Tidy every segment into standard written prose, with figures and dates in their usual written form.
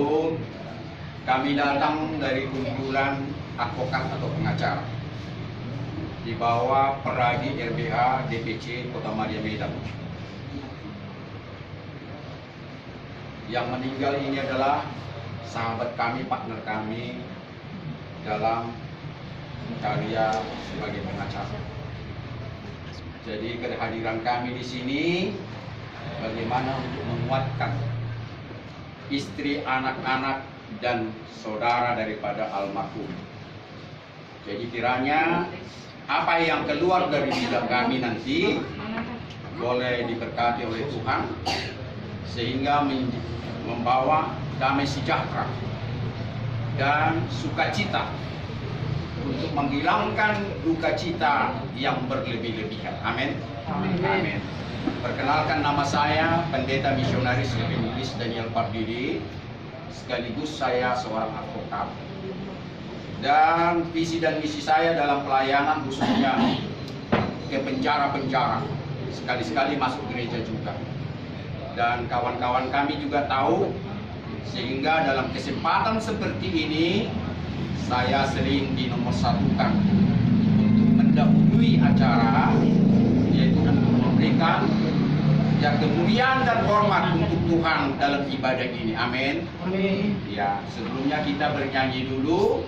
wabarakatuh. Kami datang dari kumpulan advokat atau pengacara di bawah Peradi RBH DPC Kota Madia Medan. Yang meninggal ini adalah sahabat kami, partner kami dalam karya sebagai pengacara. Jadi kehadiran kami di sini bagaimana untuk menguatkan istri, anak-anak, dan saudara daripada almarhum. Jadi kiranya apa yang keluar dari lidah kami nanti boleh diberkati oleh Tuhan sehingga membawa damai sejahtera dan sukacita untuk menghilangkan duka cita yang berlebih-lebihan. Amin. Amin. Perkenalkan, nama saya Pendeta Misionaris Evangelis Daniel Pardidi, sekaligus saya seorang advokat. Dan visi dan misi saya dalam pelayanan khususnya ke penjara-penjara, sekali-sekali masuk gereja juga. Dan kawan-kawan kami juga tahu, sehingga dalam kesempatan seperti ini saya sering dinomorsatukan untuk mendahului acara, yaitu untuk memberikan kemuliaan dan hormat untuk Tuhan dalam ibadah ini. Amin. Amin. Ya, sebelumnya kita bernyanyi dulu.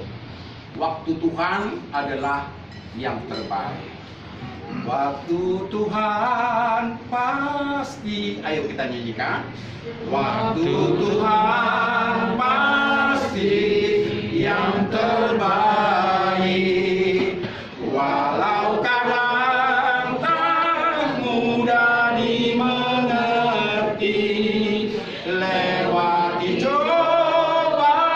Waktu Tuhan adalah yang terbaik. Waktu Tuhan pasti. Ayo kita nyanyikan. Waktu Tuhan pasti yang terbaik. Walau kadang tak mudah dimengerti, lewati cobaan,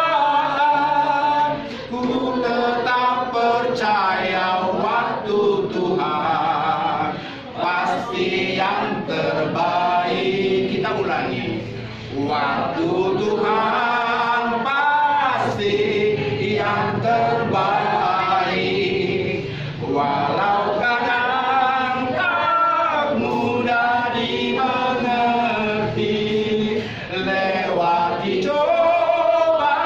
ku tetap percaya waktu Tuhan pasti yang terbaik. Kita ulangi. Waktu Tuhan pasti yang terbaik. Walau kadang tak mudah dimengerti, lewati cobaan,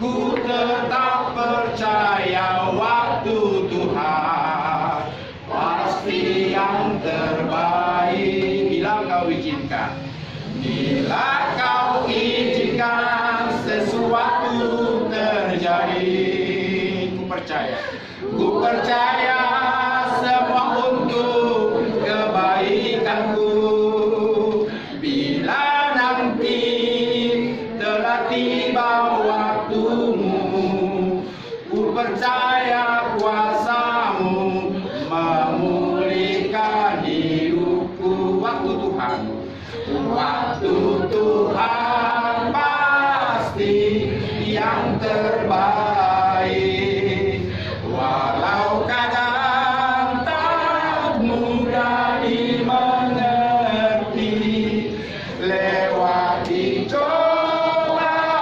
ku tetap percaya waktu Tuhan pasti yang terbaik. Bila kau izinkan, bila kau izinkan sesuatu terjadi, ku percaya semua untuk kebaikanku. Bila nanti telah tiba waktumu, ku percaya kuasamu memulihkan hidupku. Waktu Tuhan, waktu Tuhan pasti yang terbaik. Walau kadang tak mudah dimengerti, lewati cobaan,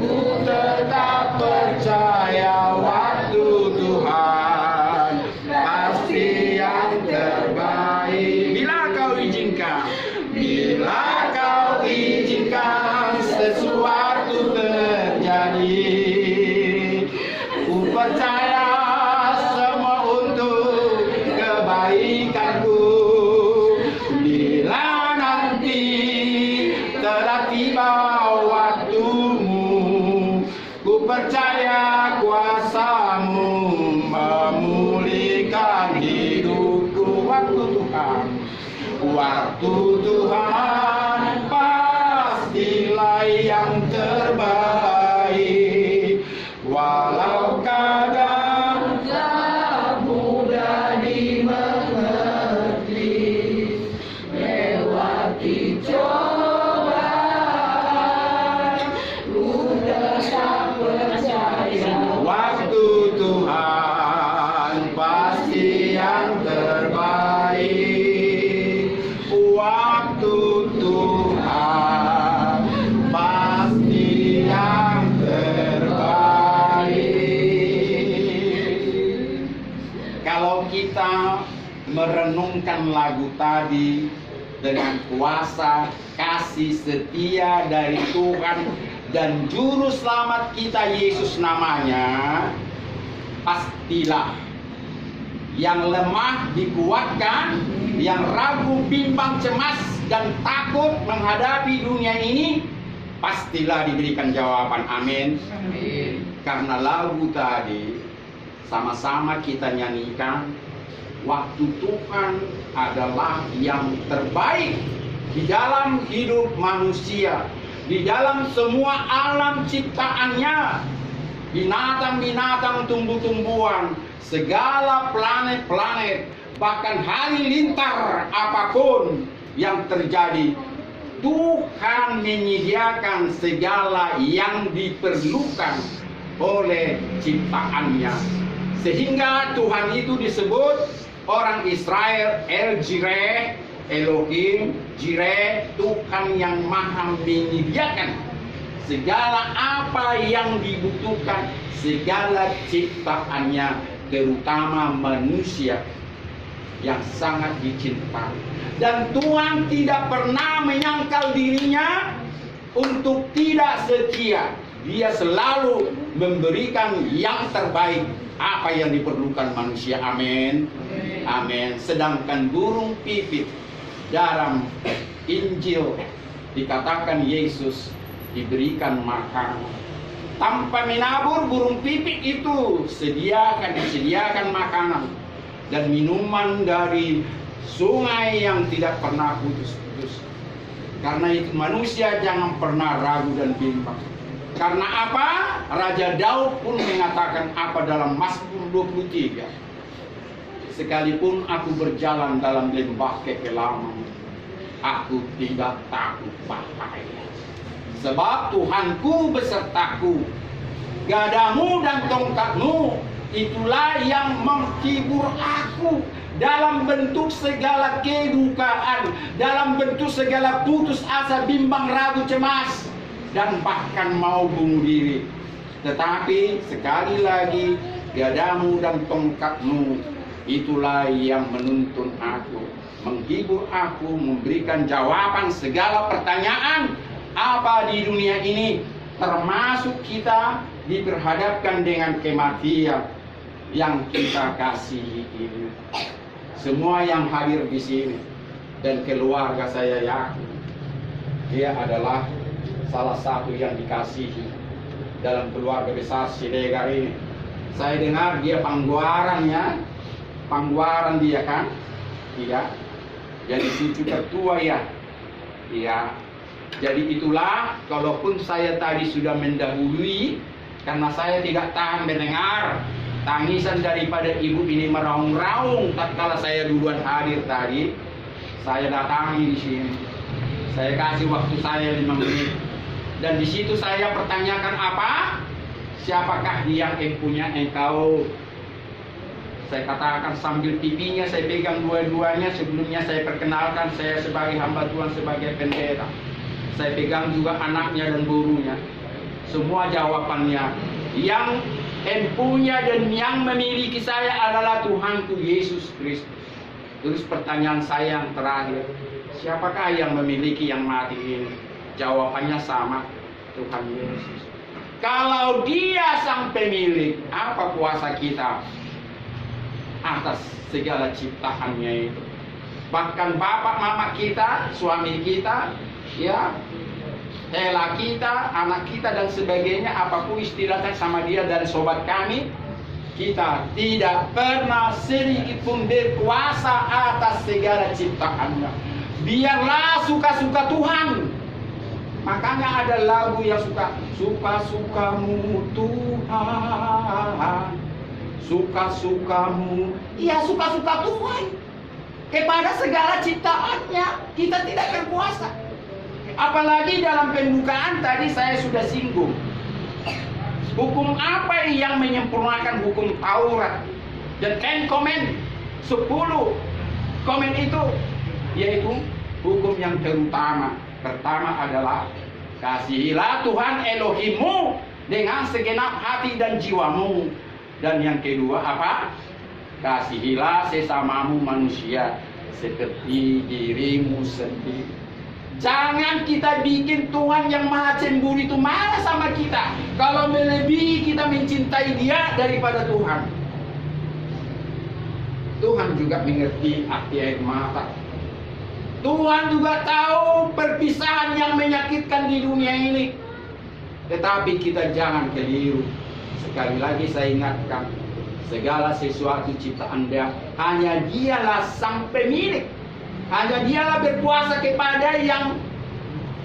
ku tetap percaya waktu Tuhan pasti yang terbaik. Bila kau izinkan, bila kau izinkan sesuatu terjadi, ku percaya semua untuk kebaikanku. Bila nanti telah tiba waktumu, ku percaya kuasamu memulihkan hidupku. Waktu Tuhan, waktu Tuhan pastilah yang terbaik. Walau kadang tak mudah dimengerti, lewati cobaan, ku tetap percaya waktu Tuhan pasti yang terbaik. Waktu Tuhan pasti yang terbaik. Kalau kita merenungkan lagu tadi, dengan kuasa kasih setia dari Tuhan dan Juru Selamat kita Yesus namanya, pastilah yang lemah dikuatkan, yang ragu, bimbang, cemas, dan takut menghadapi dunia ini, pastilah diberikan jawaban. Amin. Amin. Karena lagu tadi sama-sama kita nyanyikan, waktu Tuhan adalah yang terbaik di dalam hidup manusia, di dalam semua alam ciptaannya, binatang-binatang, tumbuh-tumbuhan, segala planet-planet, bahkan halilintar apapun yang terjadi, Tuhan menyediakan segala yang diperlukan oleh ciptaannya. Sehingga Tuhan itu disebut orang Israel El Jireh, Elohim Jireh, Tuhan yang maha menyediakan segala apa yang dibutuhkan segala ciptaannya, terutama manusia yang sangat dicintai. Dan Tuhan tidak pernah menyangkal dirinya untuk tidak setia. Dia selalu memberikan yang terbaik apa yang diperlukan manusia. Amin. Amin. Sedangkan burung pipit dalam Injil dikatakan Yesus diberikan makanan. Tanpa menabur, burung pipit itu disediakan makanan dan minuman dari sungai yang tidak pernah putus-putus. Karena itu manusia jangan pernah ragu dan bimbang. Karena apa? Raja Daud pun mengatakan apa dalam Mazmur 23? Sekalipun aku berjalan dalam lembah kekelaman, aku tidak takut bahaya. Sebab Tuhanku besertaku, gadamu dan tongkatmu itulah yang menghibur aku dalam bentuk segala kedukaan, dalam bentuk segala putus asa, bimbang, ragu, cemas, dan bahkan mau bunuh diri. Tetapi sekali lagi, gadamu dan tongkatmu itulah yang menuntun aku, menghibur aku, memberikan jawaban segala pertanyaan apa di dunia ini, termasuk kita diperhadapkan dengan kematian yang kita kasihi ini. Semua yang hadir di sini dan keluarga saya yakin dia adalah salah satu yang dikasihi dalam keluarga besar Siregar ini. Saya dengar dia pangguaran dia kan? Iya. Jadi cucu tertua ya. Iya. Jadi itulah, kalaupun saya tadi sudah mendahului, karena saya tidak tahan mendengar tangisan daripada ibu ini meraung-raung tatkala saya duluan hadir tadi, saya datangi di sini. Saya kasih waktu saya 5 menit. Dan di situ saya pertanyakan apa? Siapakah dia yang punya engkau? Saya katakan sambil pipinya saya pegang dua-duanya. Sebelumnya saya perkenalkan saya sebagai hamba Tuhan, sebagai pendeta. Saya pegang juga anaknya dan burunya. Semua jawabannya yang empunya dan yang memiliki saya adalah Tuhanku Yesus Kristus. Terus pertanyaan saya yang terakhir, siapakah yang memiliki yang mati ini? Jawabannya sama, Tuhan Yesus. Kalau dia sang pemilik, apa kuasa kita atas segala ciptaannya itu? Bahkan bapak mama kita, suami kita, ya, Ella kita, anak kita dan sebagainya, apapun istilahnya sama dia dan sobat kami, kita tidak pernah sedikit pun berkuasa atas segala ciptaannya. Biarlah suka-suka Tuhan. Makanya ada lagu yang suka-sukamu Tuhan, suka-sukamu, iya suka-suka Tuhan kepada segala ciptaannya. Kita tidak berkuasa. Apalagi dalam pembukaan tadi saya sudah singgung. Hukum apa yang menyempurnakan hukum Taurat? Dan 10 komen, 10 komen itu, yaitu hukum yang terutama. Pertama adalah kasihilah Tuhan Elohimmu dengan segenap hati dan jiwamu. Dan yang kedua apa? Kasihilah sesamamu manusia seperti dirimu sendiri. Jangan kita bikin Tuhan yang maha cemburu itu marah sama kita kalau melebihi kita mencintai Dia daripada Tuhan. Tuhan juga mengerti arti air mata. Tuhan juga tahu perpisahan yang menyakitkan di dunia ini. Tetapi kita jangan keliru. Sekali lagi saya ingatkan, segala sesuatu ciptaan Dia, hanya Dialah sang pemilik. Hanya Dialah berkuasa kepada yang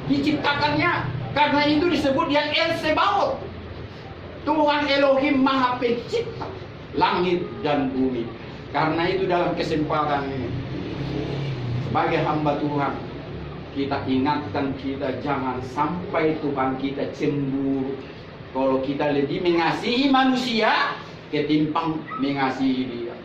diciptakannya. Karena itu disebut Dia El Sebaot, Tuhan Elohim Maha Pencipta langit dan bumi. Karena itu dalam kesempatan ini, sebagai hamba Tuhan, kita ingatkan, kita jangan sampai Tuhan kita cemburu kalau kita lebih mengasihi manusia ketimbang mengasihi Dia.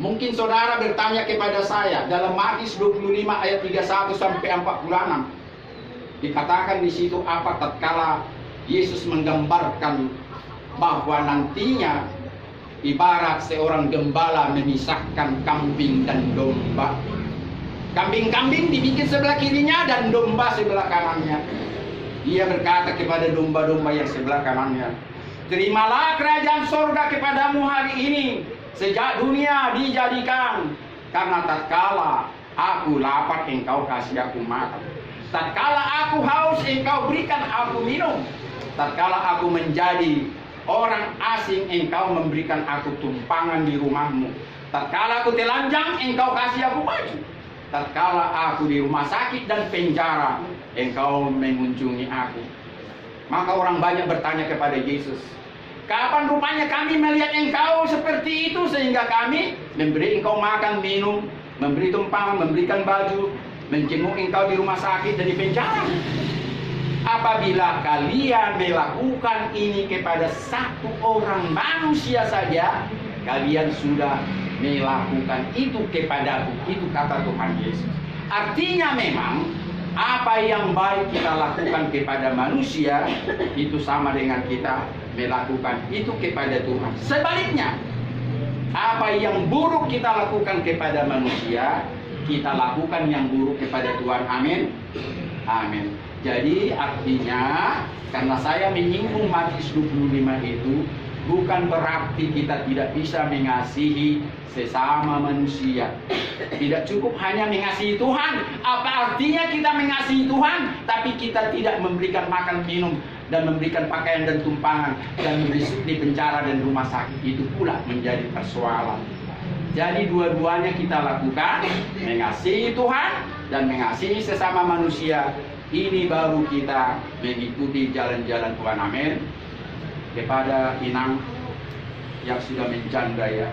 Mungkin saudara bertanya kepada saya, dalam Matius 25 ayat 31 sampai 46 dikatakan di situ apa tatkala Yesus menggambarkan bahwa nantinya ibarat seorang gembala memisahkan kambing dan domba. Kambing-kambing dibikin sebelah kirinya dan domba sebelah kanannya. Dia berkata kepada domba-domba yang sebelah kanannya, terimalah kerajaan sorga kepadamu hari ini, sejak dunia dijadikan. Karena tatkala aku lapar, engkau kasih aku makan. Tatkala aku haus, engkau berikan aku minum. Tatkala aku menjadi orang asing, engkau memberikan aku tumpangan di rumahmu. Tatkala aku telanjang, engkau kasih aku baju. Tatkala aku di rumah sakit dan penjara, engkau mengunjungi aku. Maka orang banyak bertanya kepada Yesus, kapan rupanya kami melihat engkau seperti itu sehingga kami memberi engkau makan, minum, memberi tumpangan, memberikan baju, menjenguk engkau di rumah sakit dan di penjara? Apabila kalian melakukan ini kepada satu orang manusia saja, kalian sudah melakukan itu kepadaku. Itu kata Tuhan Yesus. Artinya memang apa yang baik kita lakukan kepada manusia itu sama dengan kita melakukan itu kepada Tuhan. Sebaliknya, apa yang buruk kita lakukan kepada manusia, kita lakukan yang buruk kepada Tuhan. Amin. Amin. Jadi artinya, karena saya menyinggung Matius 25 itu, bukan berarti kita tidak bisa mengasihi sesama manusia. Tidak cukup hanya mengasihi Tuhan. Apa artinya kita mengasihi Tuhan, tapi kita tidak memberikan makan, minum, dan memberikan pakaian dan tumpangan, dan membesuk di penjara dan rumah sakit? Itu pula menjadi persoalan. Jadi dua-duanya kita lakukan, mengasihi Tuhan dan mengasihi sesama manusia. Ini baru kita mengikuti jalan-jalan Tuhan. Amin. Kepada inang yang sudah menjanda, ya,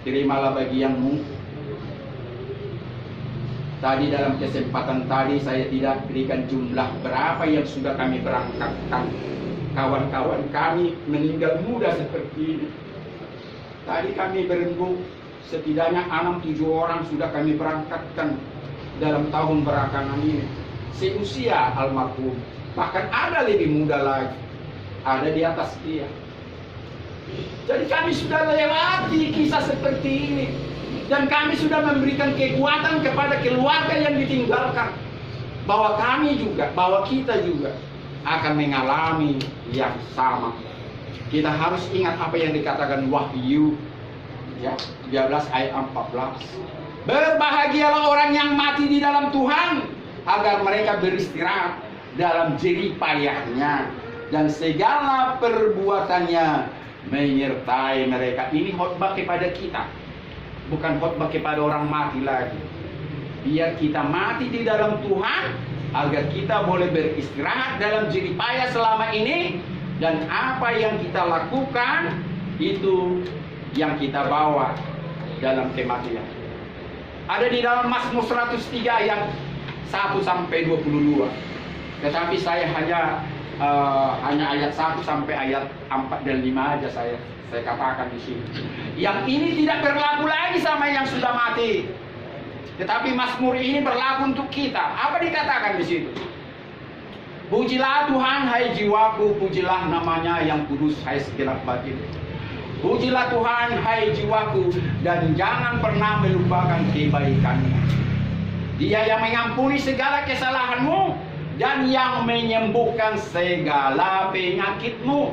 terimalah bagianmu. Tadi dalam kesempatan tadi saya tidak berikan jumlah berapa yang sudah kami berangkatkan. Kawan-kawan kami meninggal muda seperti ini. Tadi kami berembuk setidaknya 6-7 orang sudah kami berangkatkan dalam tahun belakangan ini, seusia almarhum. Bahkan ada lebih muda lagi, ada di atas dia. Jadi kami sudah lewati kisah seperti ini, dan kami sudah memberikan kekuatan kepada keluarga yang ditinggalkan, bahwa kami juga, bahwa kita juga akan mengalami yang sama. Kita harus ingat apa yang dikatakan Wahyu, ya, 13 ayat 14. Berbahagialah orang yang mati di dalam Tuhan, agar mereka beristirahat dalam jerih payahnya, dan segala perbuatannya menyertai mereka. Ini khotbah kepada kita, bukan khotbah kepada orang mati lagi. Biar kita mati di dalam Tuhan, agar kita boleh beristirahat dalam jerih payah selama ini, dan apa yang kita lakukan itu yang kita bawa dalam kematian. Ada di dalam Mazmur 103 ayat 1 sampai 22. Tetapi saya hanya ayat 1 sampai ayat 4 dan 5 aja saya katakan di sini. Yang ini tidak berlaku lagi sama yang sudah mati. Tetapi Mazmur ini berlaku untuk kita. Apa dikatakan di situ? Pujilah Tuhan hai jiwaku, pujilah namanya yang kudus hai segenap batin. Pujilah Tuhan, hai jiwaku, dan jangan pernah melupakan kebaikannya. Dia yang mengampuni segala kesalahanmu dan yang menyembuhkan segala penyakitmu.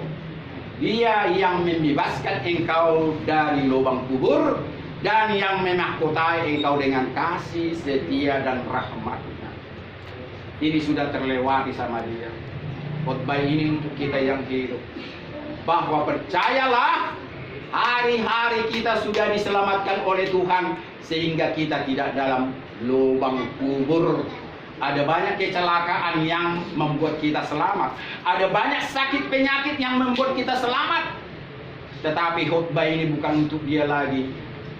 Dia yang membebaskan engkau dari lubang kubur dan yang memahkotai engkau dengan kasih, setia, dan rahmat-Nya. Ini sudah terlewati sama Dia. Khotbah ini untuk kita yang hidup, bahwa percayalah, hari-hari kita sudah diselamatkan oleh Tuhan sehingga kita tidak dalam lubang kubur. Ada banyak kecelakaan yang membuat kita selamat. Ada banyak sakit penyakit yang membuat kita selamat. Tetapi khotbah ini bukan untuk dia lagi,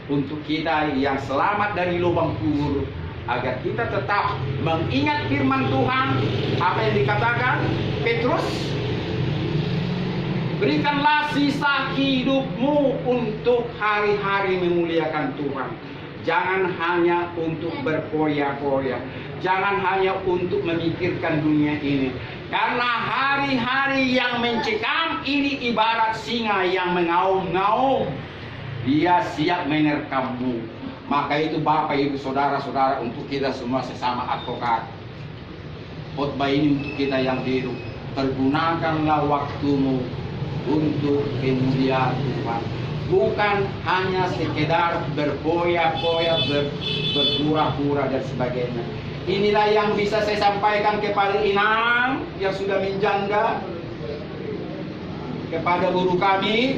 untuk kita yang selamat dari lubang kubur, agar kita tetap mengingat firman Tuhan. Apa yang dikatakan Petrus? Berikanlah sisa hidupmu untuk hari-hari memuliakan Tuhan. Jangan hanya untuk berpoya-poya. Jangan hanya untuk memikirkan dunia ini. Karena hari-hari yang mencekam ini ibarat singa yang mengaum-ngaum. Dia siap menerkammu. Maka itu Bapak, Ibu, Saudara-saudara, untuk kita semua sesama advokat. Khotbah ini untuk kita yang hidup. Pergunakanlah waktumu untuk kemuliaan Tuhan, bukan hanya sekedar berpoya-poya, berpura-pura dan sebagainya. Inilah yang bisa saya sampaikan kepada Inang yang sudah menjanda, kepada guru kami.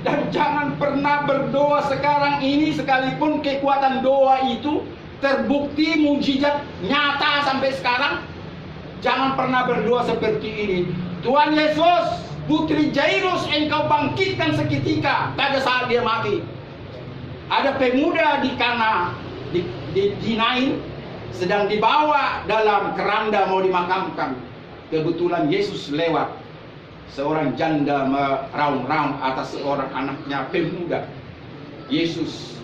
Dan jangan pernah berdoa sekarang ini, sekalipun kekuatan doa itu terbukti mujizat nyata sampai sekarang. Jangan pernah berdoa seperti ini. Tuhan Yesus, putri Jairus, engkau bangkitkan seketika pada saat dia mati. Ada pemuda di Kana, di Nain, sedang dibawa dalam keranda mau dimakamkan. Kebetulan Yesus lewat. Seorang janda meraung-raung atas seorang anaknya pemuda. Yesus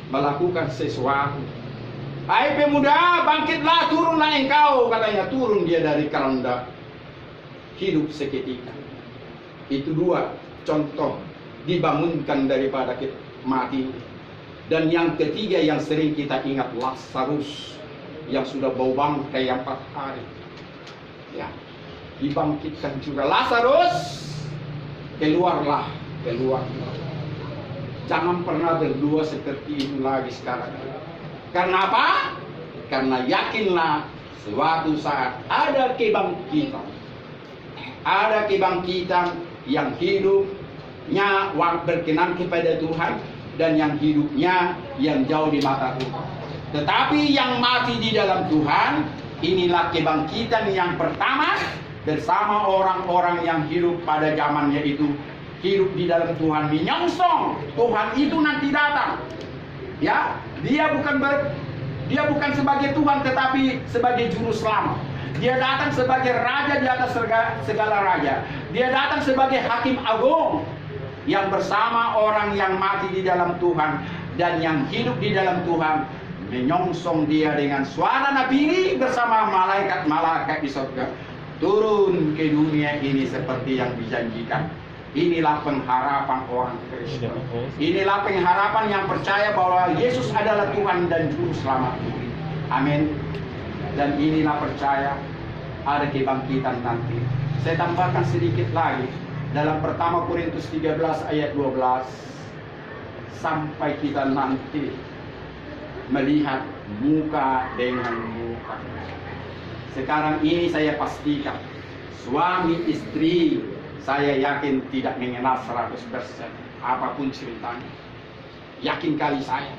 melakukan sesuatu. Hai pemuda, bangkitlah, turunlah engkau, katanya. Turun dia dari keranda, hidup seketika. Itu dua contoh dibangunkan daripada mati. Dan yang ketiga yang sering kita ingat, Lazarus yang sudah bau bangkai 4 hari. Ya, dibangkitkan juga. Lazarus, keluar. Jangan pernah berdua seperti ini lagi sekarang. Karena apa? Karena yakinlah suatu saat ada kebangkitan. Ada kebangkitan yang hidupnya berkenan kepada Tuhan, dan yang hidupnya yang jauh di mata Tuhan. Tetapi yang mati di dalam Tuhan, inilah kebangkitan yang pertama bersama orang-orang yang hidup pada zamannya itu. Hidup di dalam Tuhan, menyongsong Tuhan itu nanti datang. Ya, dia bukan sebagai Tuhan, tetapi sebagai juru selamat. Dia datang sebagai raja di atas segala raja. Dia datang sebagai hakim agung yang bersama orang yang mati di dalam Tuhan dan yang hidup di dalam Tuhan, menyongsong dia dengan suara nabiri bersama malaikat-malaikat di surga, turun ke dunia ini seperti yang dijanjikan. Inilah pengharapan orang Kristen. Inilah pengharapan yang percaya bahwa Yesus adalah Tuhan dan Juru Selamat. Amin. Dan inilah percaya ada kebangkitan nanti. Saya tambahkan sedikit lagi dalam pertama Korintus 13 ayat 12. Sampai kita nanti melihat muka dengan muka. Sekarang ini saya pastikan suami istri, saya yakin tidak mengenal 100% apapun ceritanya. Yakin kali saya.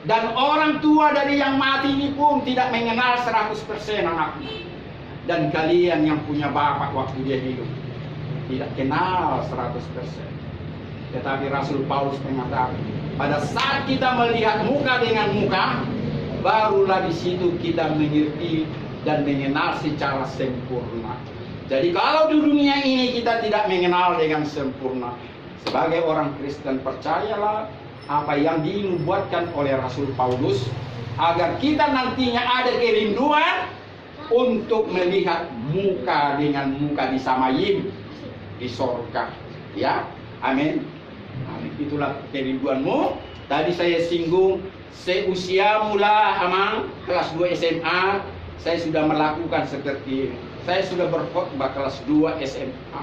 Dan orang tua dari yang mati ini pun tidak mengenal 100% anaknya. Dan kalian yang punya bapak waktu dia hidup tidak kenal 100%. Tetapi Rasul Paulus mengatakan, pada saat kita melihat muka dengan muka, barulah di situ kita mengerti dan mengenal secara sempurna. Jadi kalau di dunia ini kita tidak mengenal dengan sempurna, sebagai orang Kristen percayalah apa yang dinubuatkan oleh Rasul Paulus, agar kita nantinya ada kerinduan untuk melihat muka dengan muka di Samayim, di sorga. Ya, amin. itulah kerinduanmu. Tadi saya singgung, seusia mula Amang kelas 2 SMA, saya sudah melakukan seperti ini. Saya sudah berkhotbah kelas 2 SMA.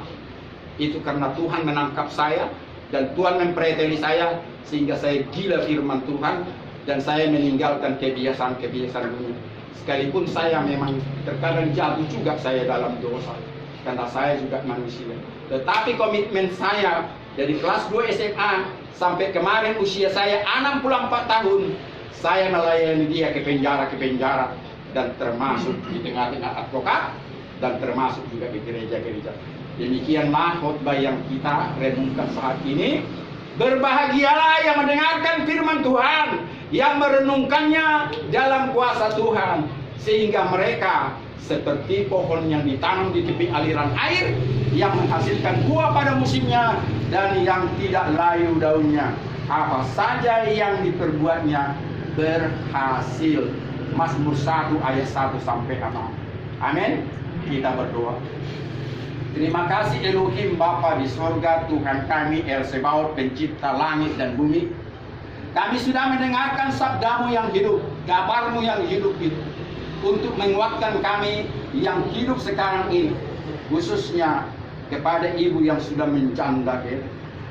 Itu karena Tuhan menangkap saya dan Tuhan mempreteli saya sehingga saya gila firman Tuhan dan saya meninggalkan kebiasaan-kebiasaan dunia. Sekalipun saya memang terkadang jatuh juga saya dalam dosa karena saya juga manusia. Tetapi komitmen saya dari kelas 2 SMA sampai kemarin usia saya 64 tahun, saya melayani dia ke penjara dan termasuk di tengah-tengah advokat dan termasuk juga di gereja-gereja. Demikianlah khotbah yang kita renungkan saat ini. Berbahagialah yang mendengarkan firman Tuhan, yang merenungkannya dalam kuasa Tuhan, sehingga mereka seperti pohon yang ditanam di tepi aliran air, yang menghasilkan buah pada musimnya dan yang tidak layu daunnya. Apa saja yang diperbuatnya berhasil. Mazmur 1 ayat 1 sampai 6. Amin. Kita berdoa. Terima kasih Elohim Bapa di sorga, Tuhan kami El Sebaot, pencipta langit dan bumi. Kami sudah mendengarkan sabdamu yang hidup, kabarmu yang hidup itu, untuk menguatkan kami yang hidup sekarang ini, khususnya kepada ibu yang sudah menjanda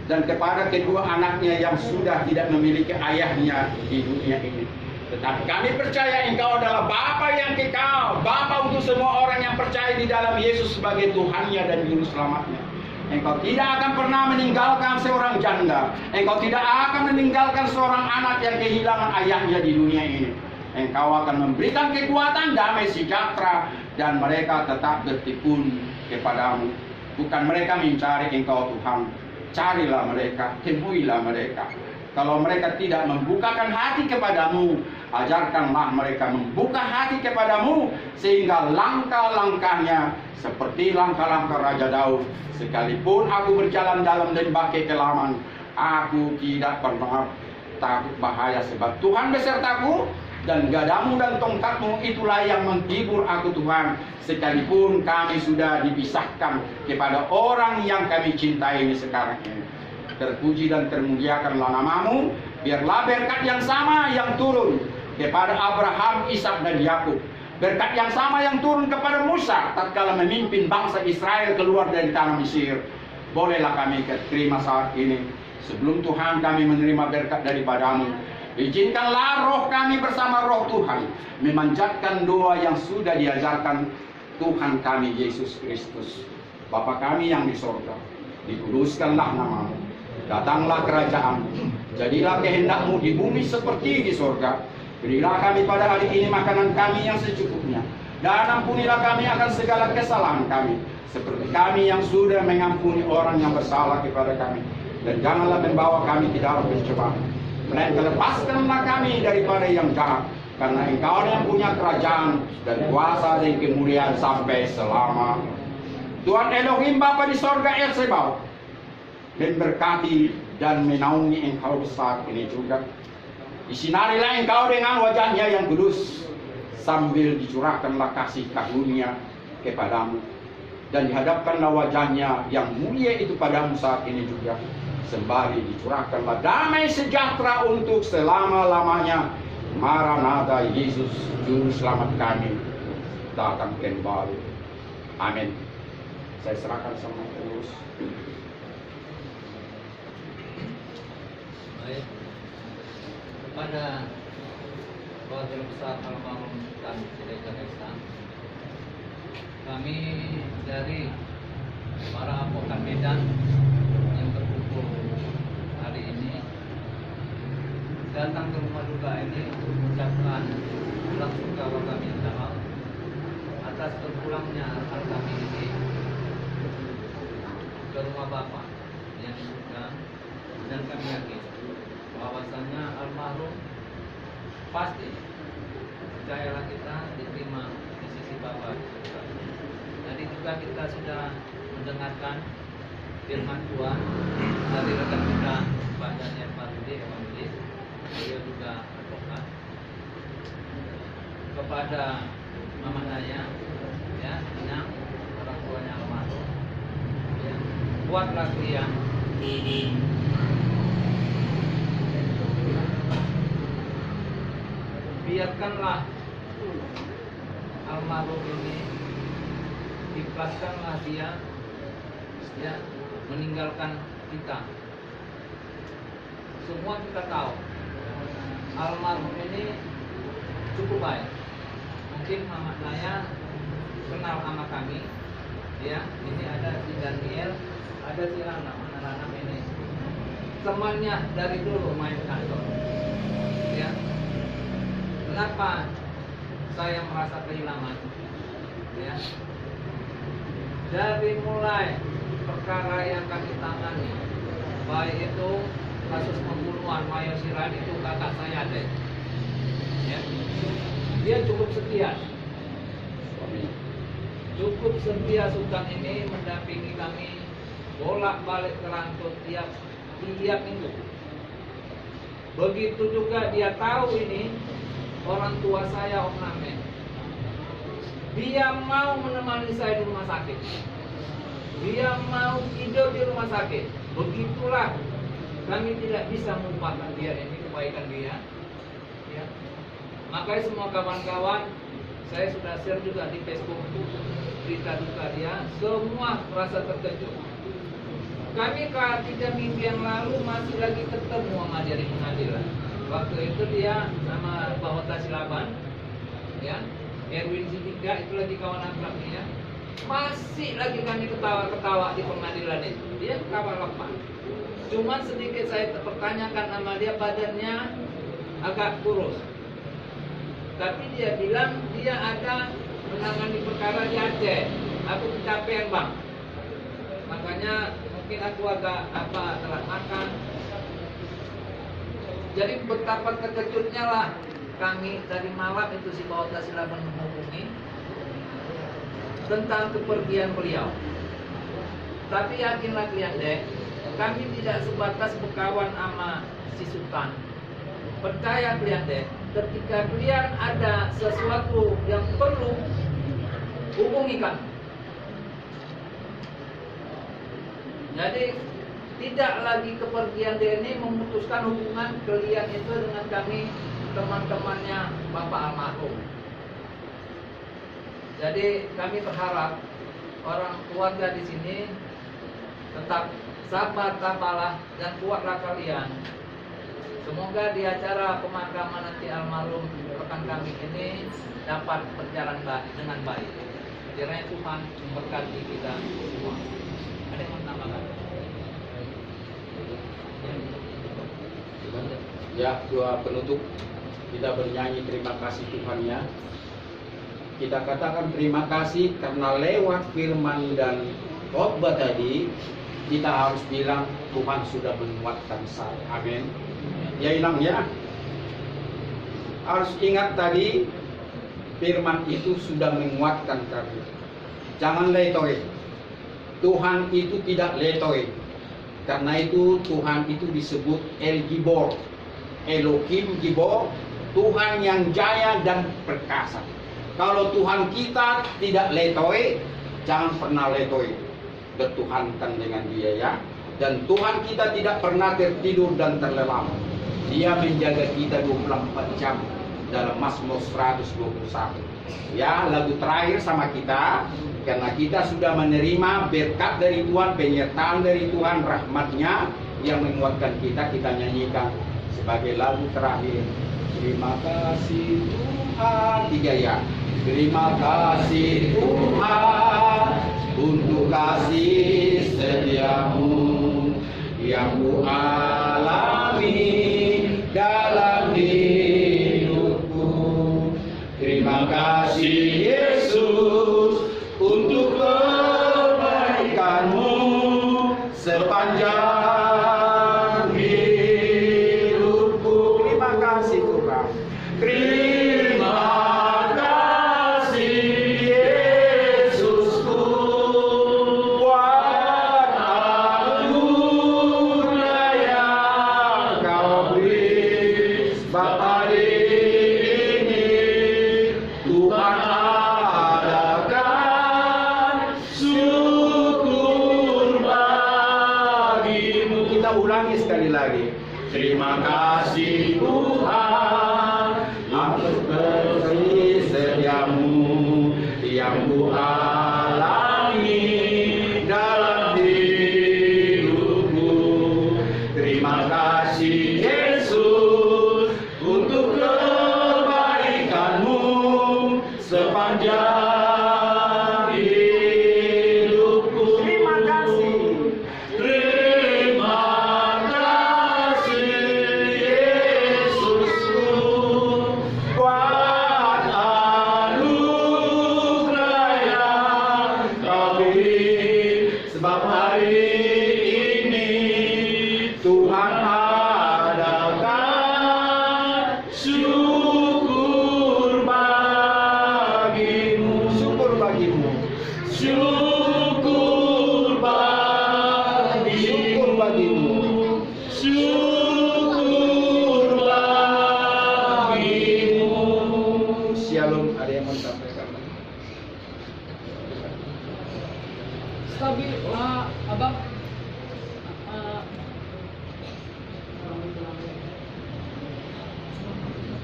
dan kepada kedua anaknya yang sudah tidak memiliki ayahnya di dunia ini. Tetapi kami percaya Engkau adalah Bapa yang kekal, Bapa untuk semua orang yang percaya di dalam Yesus sebagai Tuhannya dan Juru Selamatnya. Engkau tidak akan pernah meninggalkan seorang janda. Engkau tidak akan meninggalkan seorang anak yang kehilangan ayahnya di dunia ini. Engkau akan memberikan kekuatan, damai, sejahtera, dan mereka tetap bertekun kepadamu. Bukan mereka mencari Engkau Tuhan, carilah mereka, temuilah mereka. Kalau mereka tidak membukakan hati kepadamu, ajarkanlah mereka membuka hati kepadamu, sehingga langkah-langkahnya seperti langkah-langkah Raja Daud. Sekalipun aku berjalan dalam lembah kekelaman, aku tidak pernah takut bahaya, sebab Tuhan besertaku, dan gadamu dan tongkatmu itulah yang menghibur aku Tuhan. Sekalipun kami sudah dipisahkan kepada orang yang kami cintai ini sekarang ini. Terpuji dan termuliakanlah namamu. Biarlah berkat yang sama yang turun kepada Abraham, Ishak dan Yakub, berkat yang sama yang turun kepada Musa tatkala memimpin bangsa Israel keluar dari tanah Mesir, bolehlah kami terima saat ini. Sebelum Tuhan kami menerima berkat daripadamu, izinkanlah roh kami bersama roh Tuhan memanjatkan doa yang sudah diajarkan Tuhan kami Yesus Kristus. Bapa kami yang di sorga, dikuduskanlah namamu, datanglah kerajaan-Mu, jadilah kehendak-Mu di bumi seperti di sorga. Berilah kami pada hari ini makanan kami yang secukupnya, dan ampunilah kami akan segala kesalahan kami, seperti kami yang sudah mengampuni orang yang bersalah kepada kami. Dan janganlah membawa kami ke dalam pencobaan, melainkan lepaskanlah kami daripada yang jahat, karena Engkau yang punya kerajaan dan kuasa dan kemuliaan sampai selama. Tuhan Elohim Bapa di sorga El Sebaot, memberkati dan menaungi Engkau saat ini juga. Disinarilah Engkau dengan wajahnya yang kudus, sambil dicurahkanlah kasih karunia kepadamu, dan dihadapkanlah wajahnya yang mulia itu padamu saat ini juga, sembari dicurahkanlah damai sejahtera untuk selama-lamanya. Maranatha, Yesus Juru Selamat kami datang kembali. Amin. Saya serahkan sama terus. Baik. Kepada keluarga besar almarhum dan Gereja Desa, kami dari para advokat Medan yang berkumpul hari ini datang ke rumah duka ini untuk mengucapkan ulang sungkawa kami yang dalam atas terpulangnya kami ini ke rumah Bapa yang sudah, dan kami yakin bahwasanya almarhum pasti percayalah kita diterima di sisi Bapa. Tadi juga kita sudah mendengarkan firman Tuhan dari rekan kita Pak Daniel Parudi, evangelis, beliau juga advokat, kepada Mama Naya, ya, Inang, orang tuanya almarhum, ya, buatlah yang biarkanlah almarhum ini, ikhlaskanlah dia ya meninggalkan kita. Semua kita tahu almarhum ini cukup baik. Mungkin Mama Naya kenal sama kami ya. Ini ada si Daniel, ada si Rana. Mana Rana ini temannya dari dulu main kantor ya. Kenapa saya merasa kehilangan ya? Dari mulai perkara yang kami tangani, baik itu kasus pembunuhan Mayo Sirait, itu kakak saya deh ya. Dia cukup setia Sultan ini mendampingi kami bolak-balik ke Rantau tiap minggu. Begitu juga dia tahu ini orang tua saya Om Namen, dia mau menemani saya di rumah sakit, dia mau tidur di rumah sakit. Begitulah kami tidak bisa melupakan dia, ini kebaikan dia ya. Makanya semua kawan-kawan, saya sudah share juga di Facebook berita duka dia, semua merasa terkejut. Kami 3 minggu yang lalu masih lagi ketemu sama dia di pengadilan. Waktu itu dia sama Bahota Silaban ya, Erwin Sidika, itu lagi kawan akrabnya. Masih lagi kami ketawa-ketawa di pengadilan itu. Dia kawan lepas. Cuman sedikit saya pertanyakan sama dia, badannya agak kurus. Tapi dia bilang dia ada menangani perkara di Aceh. Aku kecapean bang. Makanya mungkin aku agak telat makan. Jadi betapa terkejutnya lah kami dari malam itu si Bahota Silaban menghubungi tentang kepergian beliau. Tapi yakinlah kalian deh, kami tidak sebatas berkawan sama si Sultan. Percaya kalian deh, ketika kalian ada sesuatu yang perlu, hubungi kami. Jadi tidak lagi kepergian dia ini memutuskan hubungan kalian itu dengan kami, teman-temannya Bapak almarhum. Jadi kami berharap orang keluarga di sini tetap sabar, tabahlah dan kuatlah kalian. Semoga di acara pemakaman nanti almarhum rekan kami ini dapat berjalan dengan baik. Kiranya Tuhan memberkati kita semua. Ada yang mau tambahkan? Ya, doa penutup kita bernyanyi terima kasih Tuhan ya. Kita katakan terima kasih karena lewat firman dan khotbah tadi kita harus bilang Tuhan sudah menguatkan saya. Amin. Ya hilang ya. Harus ingat tadi firman itu sudah menguatkan kami. Jangan letoy. Tuhan itu tidak letoy. Karena itu Tuhan itu disebut El Gibor, Elohim Gibor, Tuhan yang jaya dan perkasa. Kalau Tuhan kita tidak letoy, jangan pernah letoy. Bertuhankan dengan dia ya. Dan Tuhan kita tidak pernah tertidur dan terlelap. Dia menjaga kita 24 jam dalam Mazmur 121. Ya, lagu terakhir sama kita, karena kita sudah menerima berkat dari Tuhan, penyertaan dari Tuhan, rahmatnya yang menguatkan kita, kita nyanyikan sebagai lagu terakhir. Terima kasih Tuhan, 3 ya. Terima kasih Tuhan untuk kasih setiamu yang ku alami dalam hidupku. Terima kasih Yesus untuk kebaikanmu sepanjang hidupku. Terima kasih Tuhan. Terima kasih Yesusku buat anugerah yang Kau beri. Bapa ini Tuhan adakan syukur bagimu. Kita ulangi sekali lagi. Terima kasih Tuhan atas ku alami dalam hidupku. Terima kasih Yesus untuk kebaikan-Mu sepanjang hidupku. Terima kasih. Terima kasih Yesusku buat anugerah yang Kau beri, sebab hari ini Tuhan adakan syukur bagimu. Syukur bagimu. Syukur bagimu. Syukur bagimu. Syukur bagimu. Shalom. Ada yang mau disampaikan? Sabi, abang,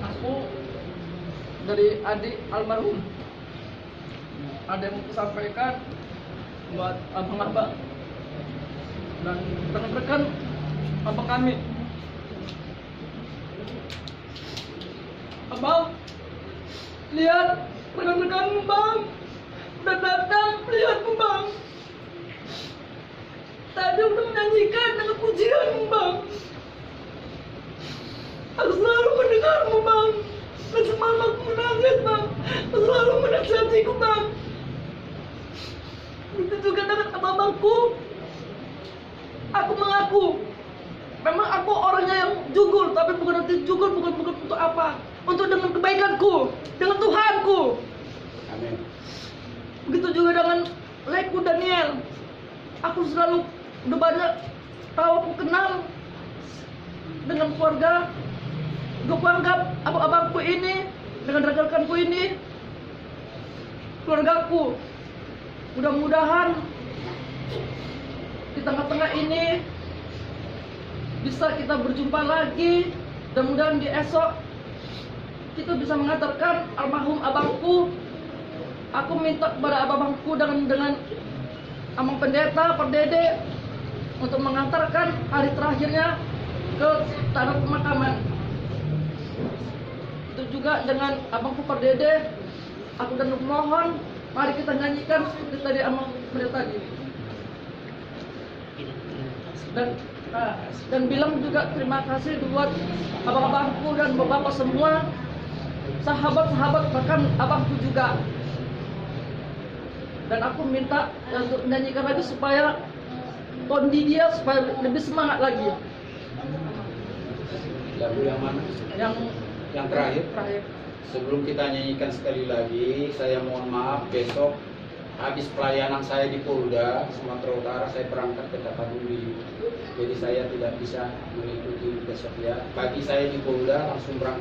aku dari adik almarhum ada yang mau sampaikan buat abang-abang dan rekan-rekan abang kami. Abang, lihat rekan-rekanmu bang, udah datang, lihatmu bang. Tadi udah menyanyikan dengan pujianmu bang. Aku selalu mendengarmu bang. Dan semalam aku menangis bang. Aku selalu menasihatiku bang. Begitu juga dengan abang-abangku. Aku mengaku memang aku orangnya yang jugul, tapi bukan arti jugul, bukan untuk apa, untuk dengan kebaikanku, dengan Tuhanku. Amin. Begitu juga dengan Leku Daniel. Aku selalu udah banyak tahu, aku kenal dengan keluarga. Gue anggap abang-abangku ini dengan rekan-rekanku ini keluargaku. Mudah-mudahan di tengah-tengah ini bisa kita berjumpa lagi, dan mudah-mudahan di esok kita bisa mengantarkan almarhum abangku. Aku minta kepada abang-abangku dengan Amang Pendeta, Pak Dede, untuk mengantarkan hari terakhirnya ke tanah pemakaman. Itu juga dengan abangku Pak Dede, aku dan mohon, mari kita nyanyikan seperti tadi Amang Pendeta tadi. Dan bilang juga terima kasih buat abang-abangku dan bapak-bapak semua, sahabat-sahabat, bahkan abangku juga. Dan aku minta untuk menyanyikan lagi supaya kondi dia supaya lebih semangat lagi. Lagu yang mana? Yang terakhir. Sebelum kita nyanyikan sekali lagi, saya mohon maaf, besok habis pelayanan saya di Polda Sumatera Utara, saya berangkat ke Tapanuli. Jadi saya tidak bisa mengikuti besok ya. Pagi saya di Polda langsung berangkat